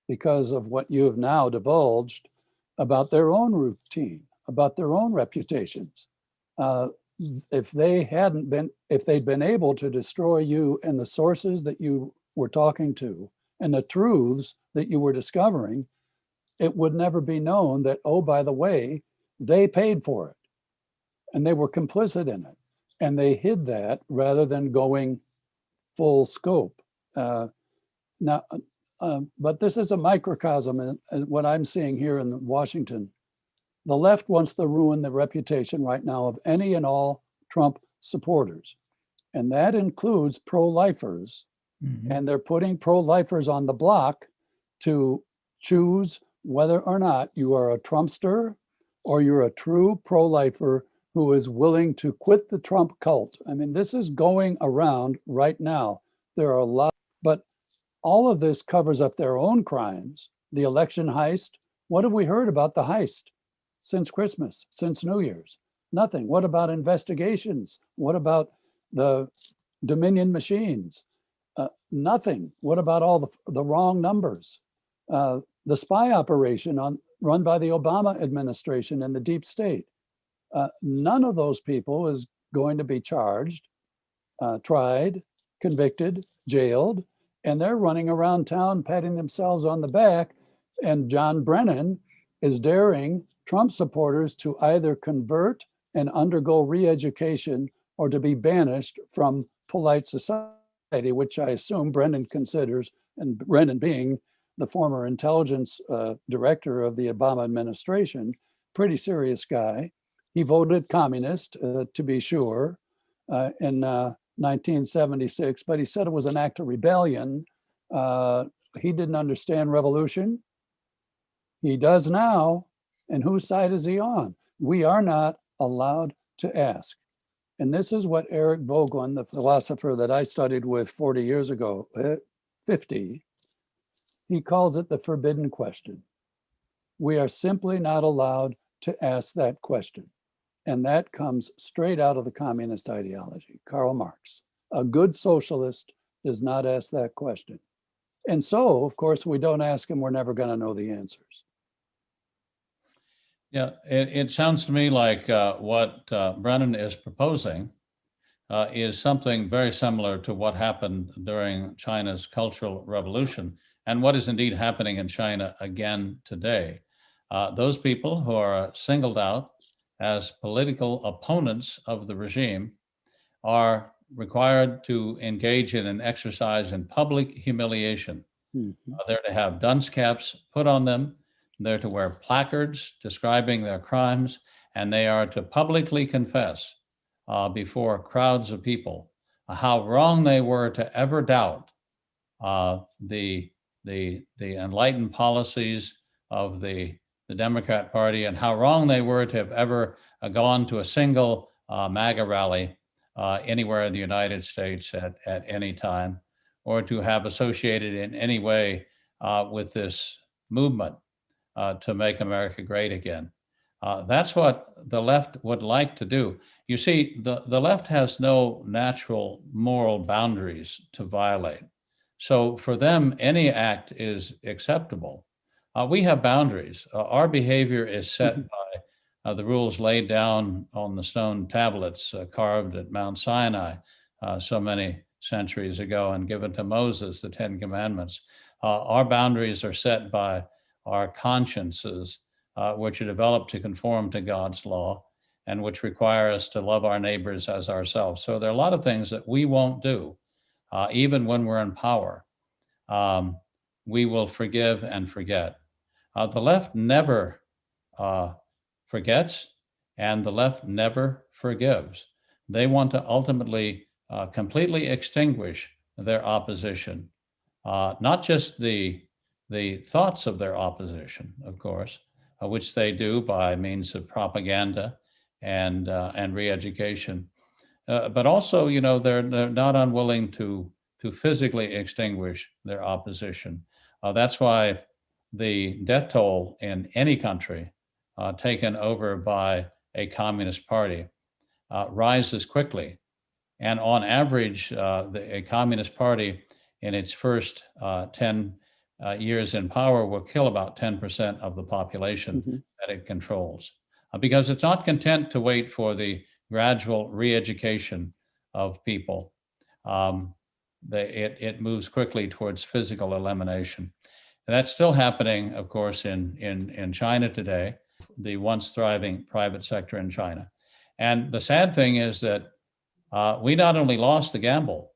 because of what you have now divulged about their own routine, about their own reputations. If they'd been able to destroy you and the sources that you were talking to and the truths that you were discovering, it would never be known that, oh, by the way, they paid for it and they were complicit in it. And they hid that rather than going full scope. But this is a microcosm, and what I'm seeing here in Washington. The left wants to ruin the reputation right now of any and all Trump supporters. And that includes pro-lifers. Mm-hmm. And they're putting pro-lifers on the block to choose whether or not you are a Trumpster or you're a true pro-lifer who is willing to quit the Trump cult. I mean, this is going around right now. There are a lot, but all of this covers up their own crimes. The election heist. What have we heard about the heist since Christmas, since New Year's? Nothing. What about investigations? What about the Dominion machines? Nothing. What about all the wrong numbers? The spy operation run by the Obama administration and the deep state. None of those people is going to be charged, tried, convicted, jailed, and they're running around town patting themselves on the back. And John Brennan is daring Trump supporters to either convert and undergo re-education or to be banished from polite society, which I assume Brennan considers, and Brennan being the former intelligence director of the Obama administration, pretty serious guy. He voted communist, to be sure, in 1976, but he said it was an act of rebellion. He didn't understand revolution. He does now. And whose side is he on? We are not allowed to ask. And this is what Eric Voegelin, the philosopher that I studied with 40 years ago, 50, he calls it the forbidden question. We are simply not allowed to ask that question. And that comes straight out of the communist ideology, Karl Marx. A good socialist does not ask that question. And so, of course, we don't ask him, we're never going to know the answers. Yeah, it sounds to me like what Brennan is proposing is something very similar to what happened during China's Cultural Revolution and what is indeed happening in China again today. Those people who are singled out as political opponents of the regime are required to engage in an exercise in public humiliation. Mm-hmm. They're to have dunce caps put on them. They're to wear placards describing their crimes, and they are to publicly confess before crowds of people how wrong they were to ever doubt the enlightened policies of the Democrat Party, and how wrong they were to have ever gone to a single MAGA rally anywhere in the United States at any time, or to have associated in any way with this movement to make America great again. That's what the left would like to do. You see, the left has no natural moral boundaries to violate. So for them, any act is acceptable. We have boundaries. Our behavior is set by the rules laid down on the stone tablets carved at Mount Sinai so many centuries ago and given to Moses, the Ten Commandments. Our boundaries are set by our consciences, which are developed to conform to God's law and which require us to love our neighbors as ourselves. So there are a lot of things that we won't do, even when we're in power. We will forgive and forget. The left never forgets, and the left never forgives. They want to ultimately completely extinguish their opposition, not just the thoughts of their opposition, of course, which they do by means of propaganda and re-education, but also, you know, they're not unwilling to physically extinguish their opposition. That's why the death toll in any country taken over by a communist party rises quickly. And on average, a communist party in its first 10 years in power will kill about 10% of the population that it controls, because it's not content to wait for the gradual re-education of people. It moves quickly towards physical elimination. And that's still happening, of course, in China today, the once thriving private sector in China. And the sad thing is that we not only lost the gamble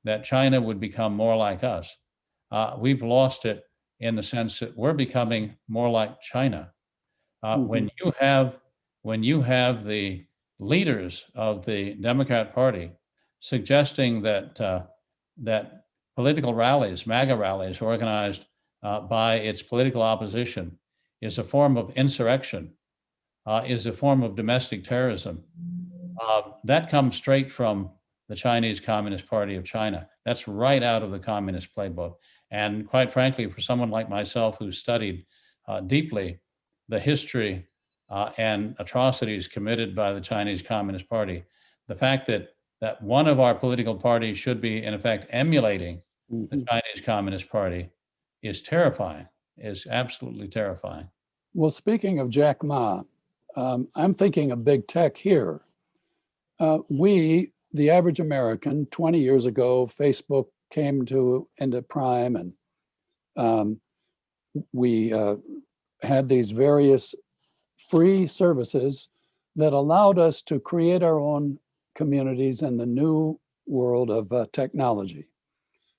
that China would become more like us, we've lost it in the sense that we're becoming more like China. When you have the leaders of the Democrat Party suggesting that that political rallies, MAGA rallies organized by its political opposition is a form of insurrection, is a form of domestic terrorism, that comes straight from the Chinese Communist Party of China. That's right out of the communist playbook. And quite frankly, for someone like myself who studied deeply the history and atrocities committed by the Chinese Communist Party, the fact that one of our political parties should be, in effect, emulating the Chinese Communist Party is terrifying, is absolutely terrifying. Well, speaking of Jack Ma, I'm thinking of big tech here. The average American, 20 years ago, Facebook came into prime, and um, we had these various free services that allowed us to create our own communities in the new world of technology.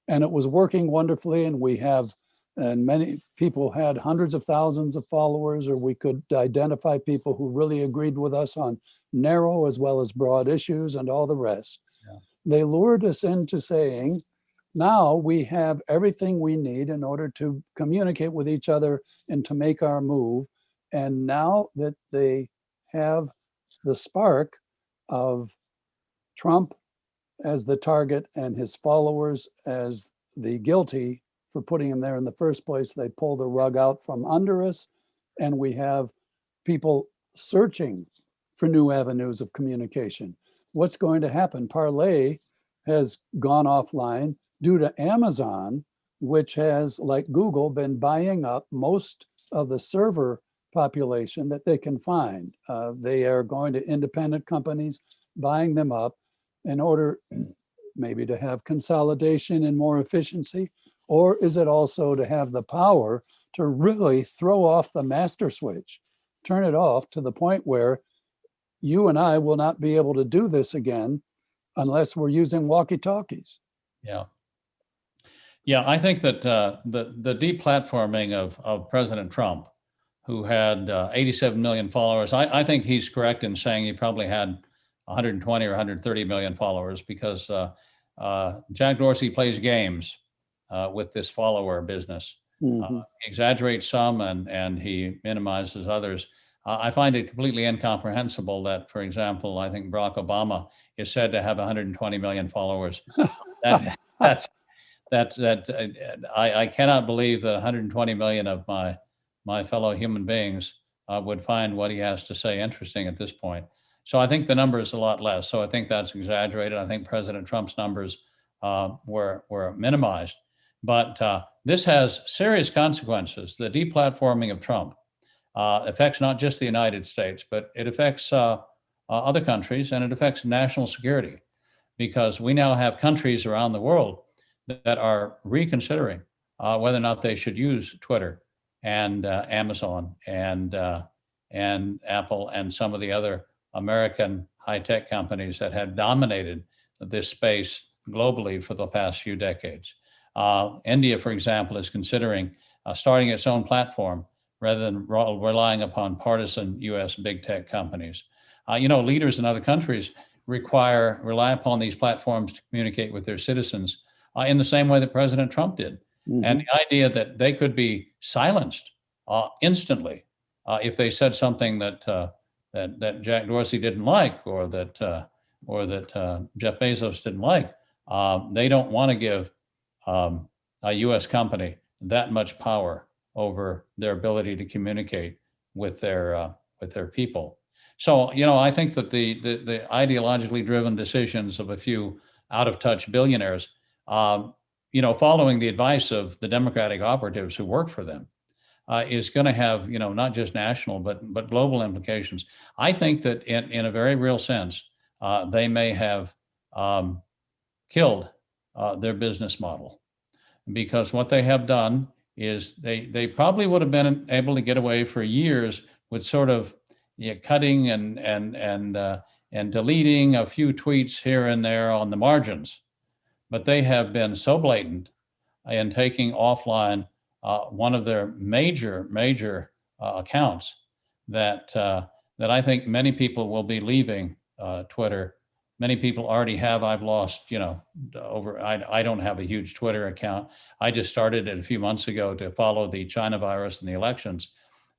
And it was working wonderfully, and many people had hundreds of thousands of followers, or we could identify people who really agreed with us on narrow as well as broad issues and all the rest. Yeah. They lured us into saying, now we have everything we need in order to communicate with each other and to make our move. And now that they have the spark of Trump as the target and his followers as the guilty for putting him there in the first place, they pull the rug out from under us, and we have people searching for new avenues of communication. What's going to happen? Parler has gone offline due to Amazon, which has, like Google, been buying up most of the server population that they can find. They are going to independent companies, buying them up in order maybe to have consolidation and more efficiency, or is it also to have the power to really throw off the master switch, turn it off to the point where you and I will not be able to do this again unless we're using walkie-talkies? Yeah. Yeah, I think that the deplatforming of President Trump, who had 87 million followers, I think he's correct in saying he probably had 120 or 130 million followers, because Jack Dorsey plays games with this follower business. Mm-hmm. He exaggerates some and he minimizes others. I find it completely incomprehensible that, for example, I think Barack Obama is said to have 120 million followers. That's I cannot believe that 120 million of my fellow human beings would find what he has to say interesting at this point. So I think the number is a lot less. So I think that's exaggerated. I think President Trump's numbers were minimized. But this has serious consequences. The deplatforming of Trump affects not just the United States, but it affects other countries, and it affects national security, because we now have countries around the world that are reconsidering whether or not they should use Twitter and Amazon and Apple and some of the other American high-tech companies that have dominated this space globally for the past few decades. India, for example, is considering starting its own platform rather than relying upon partisan US big tech companies. Leaders in other countries rely upon these platforms to communicate with their citizens in the same way that President Trump did. Mm-hmm. And the idea that they could be silenced instantly if they said something that Jack Dorsey didn't like, or that Jeff Bezos didn't like, they don't want to give a U.S. company that much power over their ability to communicate with their people. So, I think that the ideologically driven decisions of a few out-of-touch billionaires, following the advice of the Democratic operatives who work for them, is going to have, not just national but global implications. I think that in a very real sense, they may have killed their business model, because what they have done is they probably would have been able to get away for years with sort of cutting and deleting a few tweets here and there on the margins, but they have been so blatant in taking offline one of their major accounts that I think many people will be leaving Twitter. Many people already have. I've lost, I don't have a huge Twitter account. I just started it a few months ago to follow the China virus and the elections.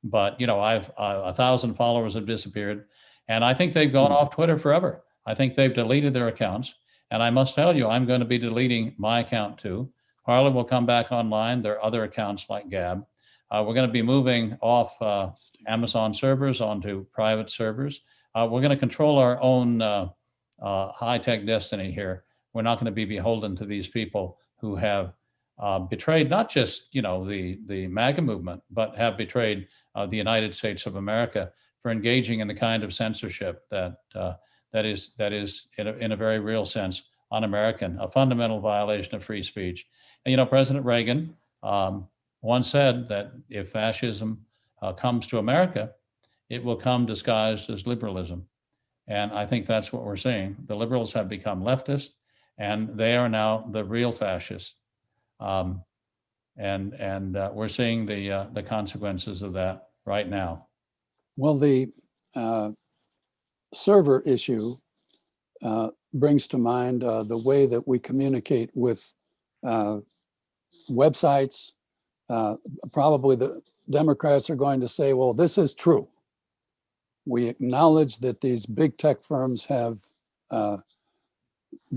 But, I've 1,000 followers have disappeared, and I think they've gone off Twitter forever. I think they've deleted their accounts. And I must tell you, I'm going to be deleting my account too. Parler will come back online. There are other accounts like Gab. We're going to be moving off Amazon servers onto private servers. We're going to control our own high-tech destiny here. We're not going to be beholden to these people who have betrayed not just the MAGA movement, but have betrayed the United States of America for engaging in the kind of censorship that is in a very real sense un-American, a fundamental violation of free speech. And President Reagan once said that if fascism comes to America, it will come disguised as liberalism. And I think that's what we're seeing. The liberals have become leftist, and they are now the real fascists. And we're seeing the consequences of that right now. Well, the server issue brings to mind the way that we communicate with websites. Probably the Democrats are going to say, well, this is true. We acknowledge that these big tech firms have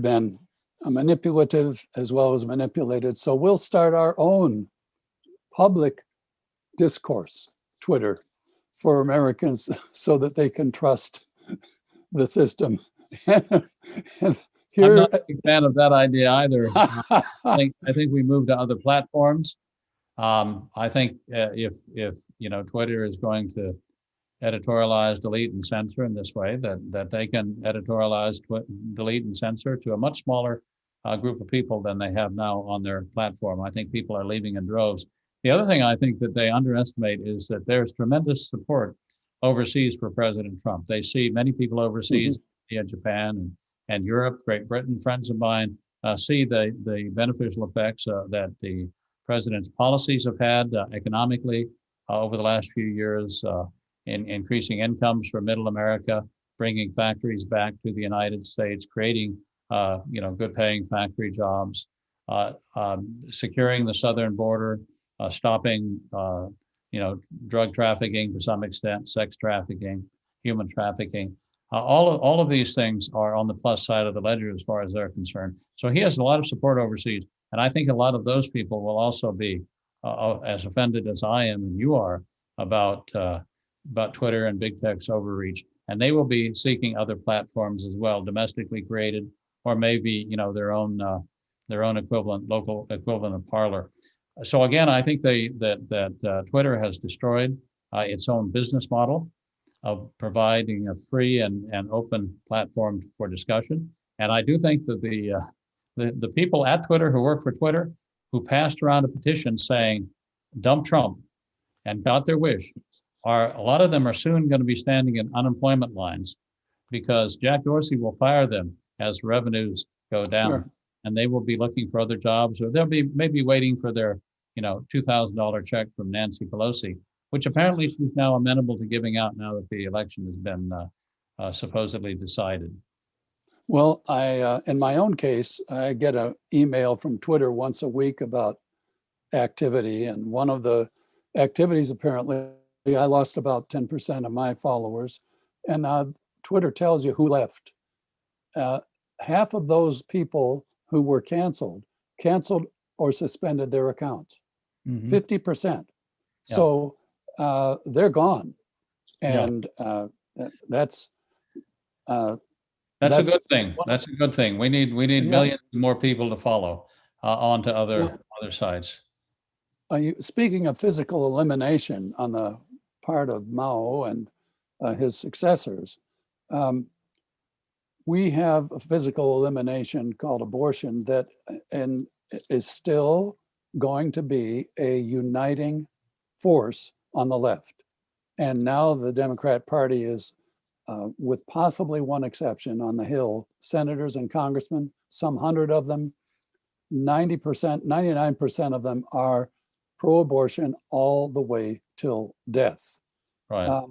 been manipulative as well as manipulated. So we'll start our own public discourse, Twitter, for Americans so that they can trust the system. And I'm not a big fan of that idea either. I think we move to other platforms. I think if Twitter is going to editorialize, delete, and censor in this way, that they can editorialize, delete, and censor to a much smaller group of people than they have now on their platform. I think people are leaving in droves. The other thing I think that they underestimate is that there's tremendous support overseas for President Trump. They see many people overseas, Japan and Europe, Great Britain, friends of mine, see the beneficial effects that the president's policies have had economically over the last few years, in increasing incomes for middle America, bringing factories back to the United States, creating good paying factory jobs, securing the southern border, stopping drug trafficking to some extent, sex trafficking, human trafficking. All of these things are on the plus side of the ledger as far as they're concerned. So he has a lot of support overseas. And I think a lot of those people will also be as offended as I am and you are about Twitter and big tech's overreach. And they will be seeking other platforms as well, domestically created, or maybe their own equivalent, local equivalent of Parler. So again, I think that Twitter has destroyed its own business model of providing a free and open platform for discussion. And I do think that the people at Twitter who work for Twitter, who passed around a petition saying, dump Trump, and got their wish, a lot of them are soon going to be standing in unemployment lines because Jack Dorsey will fire them as revenues go down. Sure. And they will be looking for other jobs, or they'll be maybe waiting for their $2,000 check from Nancy Pelosi, which apparently she's now amenable to giving out now that the election has been supposedly decided. Well, in my own case, I get an email from Twitter once a week about activity. And one of the activities, apparently, I lost about 10% of my followers. And Twitter tells you who left. Half of those people who were canceled or suspended their accounts. 50%. Yeah. So they're gone. And that's a good thing. That's a good thing. We need millions more people to follow onto other sites. Speaking of physical elimination on the part of Mao and his successors, we have a physical elimination called abortion that is still going to be a uniting force on the left. And now the Democrat Party is, with possibly one exception on the Hill, senators and congressmen, some 100 of them, 90%, 99% of them are pro-abortion all the way till death. Right.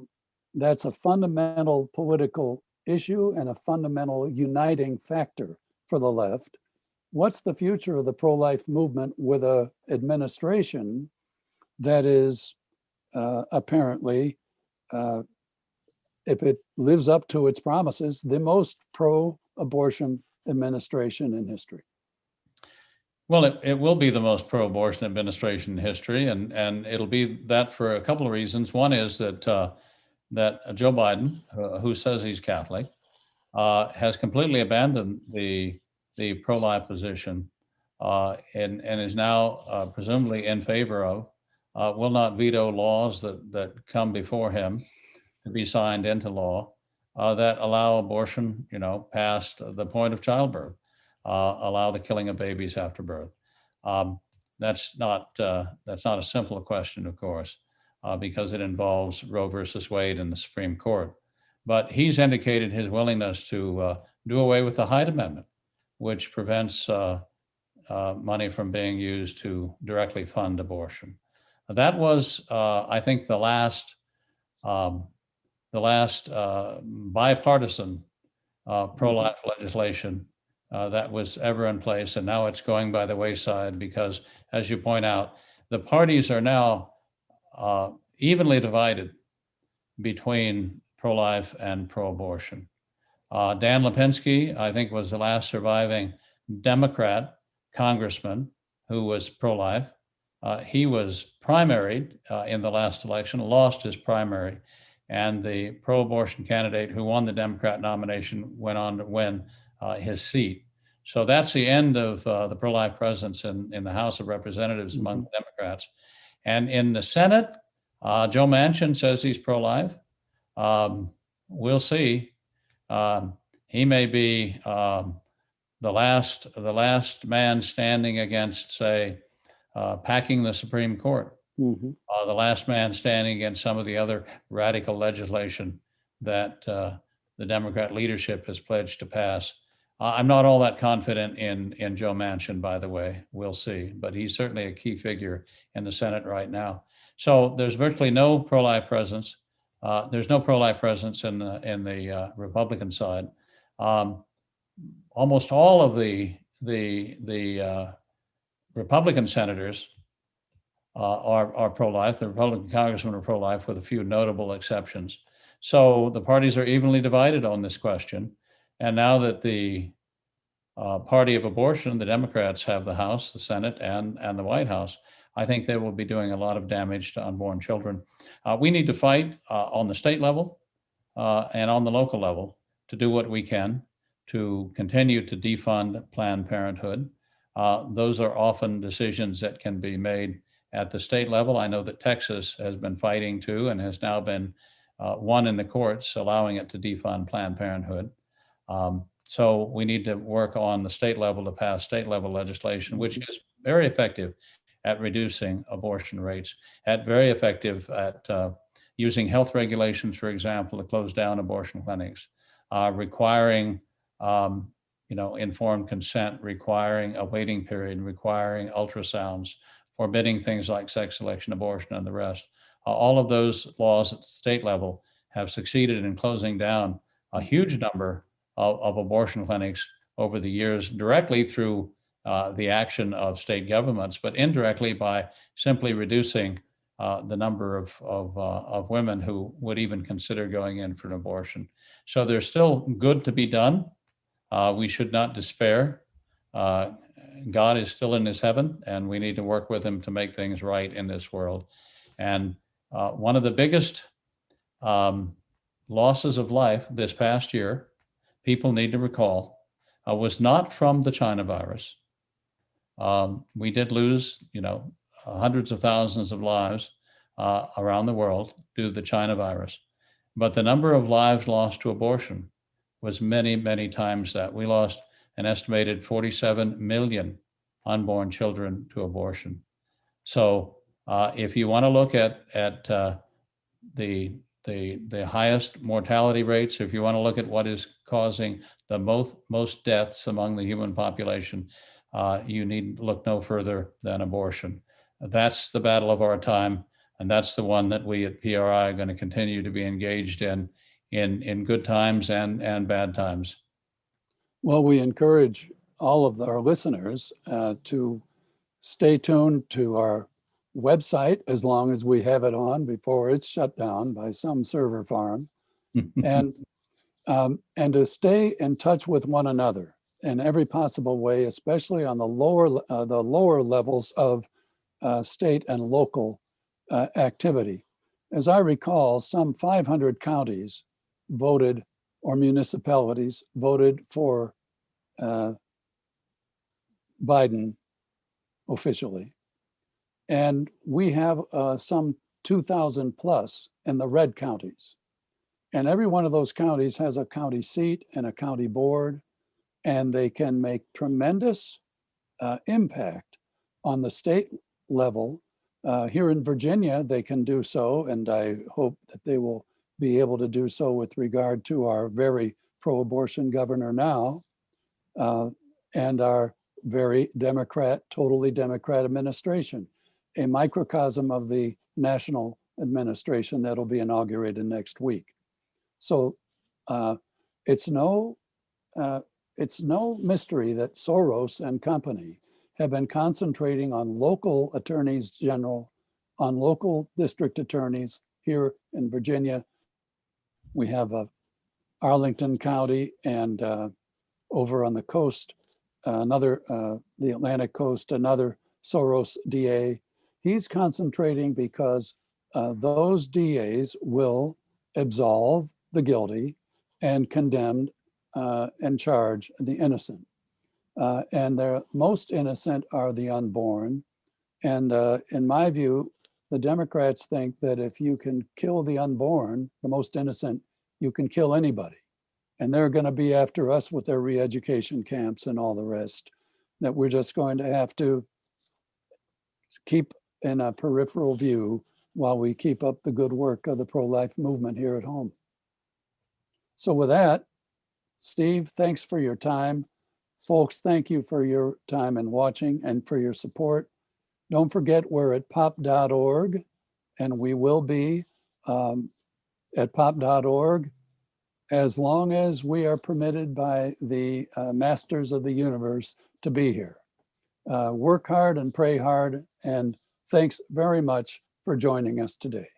That's a fundamental political issue and a fundamental uniting factor for the left. What's the future of the pro-life movement with an administration that is apparently, if it lives up to its promises, the most pro-abortion administration in history? Well, it will be the most pro-abortion administration in history, and it'll be that for a couple of reasons. One is that Joe Biden, who says he's Catholic, has completely abandoned the pro-life position and is now presumably in favor of, will not veto laws that come before him to be signed into law that allow abortion, past the point of childbirth, allow the killing of babies after birth. That's not a simple question, of course, because it involves Roe versus Wade in the Supreme Court. But he's indicated his willingness to do away with the Hyde Amendment, which prevents money from being used to directly fund abortion. That was, I think, the last bipartisan pro-life legislation that was ever in place, and now it's going by the wayside because, as you point out, the parties are now evenly divided between pro-life and pro-abortion. Dan Lipinski, I think, was the last surviving Democrat congressman who was pro-life. He was primaried in the last election, lost his primary, and the pro-abortion candidate who won the Democrat nomination went on to win his seat. So that's the end of the pro-life presence in the House of Representatives among the Democrats. And in the Senate, Joe Manchin says he's pro-life. We'll see. He may be the last man standing against, say, packing the Supreme Court. The last man standing against some of the other radical legislation that the Democrat leadership has pledged to pass. I'm not all that confident in Joe Manchin, by the way. We'll see, but he's certainly a key figure in the Senate right now. So there's virtually no pro-life presence. There's no pro-life presence in the Republican side. Almost all of the Republican senators are pro-life. The Republican congressmen are pro-life, with a few notable exceptions. So the parties are evenly divided on this question. And now that the party of abortion, the Democrats, have the House, the Senate, and the White House, I think they will be doing a lot of damage to unborn children. We need to fight on the state level and on the local level to do what we can to continue to defund Planned Parenthood. Those are often decisions that can be made at the state level. I know that Texas has been fighting too, and has now been won in the courts, allowing it to defund Planned Parenthood. So we need to work on the state level to pass state level legislation, which is very effective at reducing abortion rates, very effective at using health regulations, for example, to close down abortion clinics, requiring informed consent, requiring a waiting period, requiring ultrasounds, forbidding things like sex selection abortion and the rest. All of those laws at the state level have succeeded in closing down a huge number of abortion clinics over the years, directly through the action of state governments, but indirectly by simply reducing the number of women who would even consider going in for an abortion. So there's still good to be done. We should not despair. God is still in his heaven, and we need to work with him to make things right in this world. And one of the biggest losses of life this past year, people need to recall, was not from the China virus. We did lose, hundreds of thousands of lives around the world due to the China virus. But the number of lives lost to abortion was many, many times that. We lost an estimated 47 million unborn children to abortion. So if you want to look at the highest mortality rates, if you want to look at what is causing the most deaths among the human population, you need look no further than abortion. That's the battle of our time, and that's the one that we at PRI are going to continue to be engaged in good times and bad times. Well, we encourage all of our listeners to stay tuned to our website as long as we have it on before it's shut down by some server farm, and to stay in touch with one another in every possible way, especially on the lower levels of state and local activity. As I recall, some 500 counties voted, or municipalities voted for Biden officially. And we have some 2,000 plus in the red counties. And every one of those counties has a county seat and a county board, and they can make tremendous impact on the state level. Here in Virginia, they can do so, and I hope that they will be able to do so with regard to our very pro-abortion governor now, and our very Democrat, totally Democrat administration, a microcosm of the national administration that'll be inaugurated next week. So it's no mystery that Soros and company have been concentrating on local attorneys general, on local district attorneys here in Virginia. We have Arlington County, and over on the coast, the Atlantic coast, another Soros DA. He's concentrating because those DAs will absolve the guilty and condemn and charge the innocent. And the most innocent are the unborn. And in my view, the Democrats think that if you can kill the unborn, the most innocent, you can kill anybody. And they're going to be after us with their re-education camps and all the rest, that we're just going to have to keep in a peripheral view while we keep up the good work of the pro-life movement here at home. So with that, Steve, thanks for your time. Folks, thank you for your time and watching and for your support. Don't forget, we're at pop.org, and we will be at pop.org as long as we are permitted by the masters of the universe to be here. Work hard and pray hard, and thanks very much for joining us today.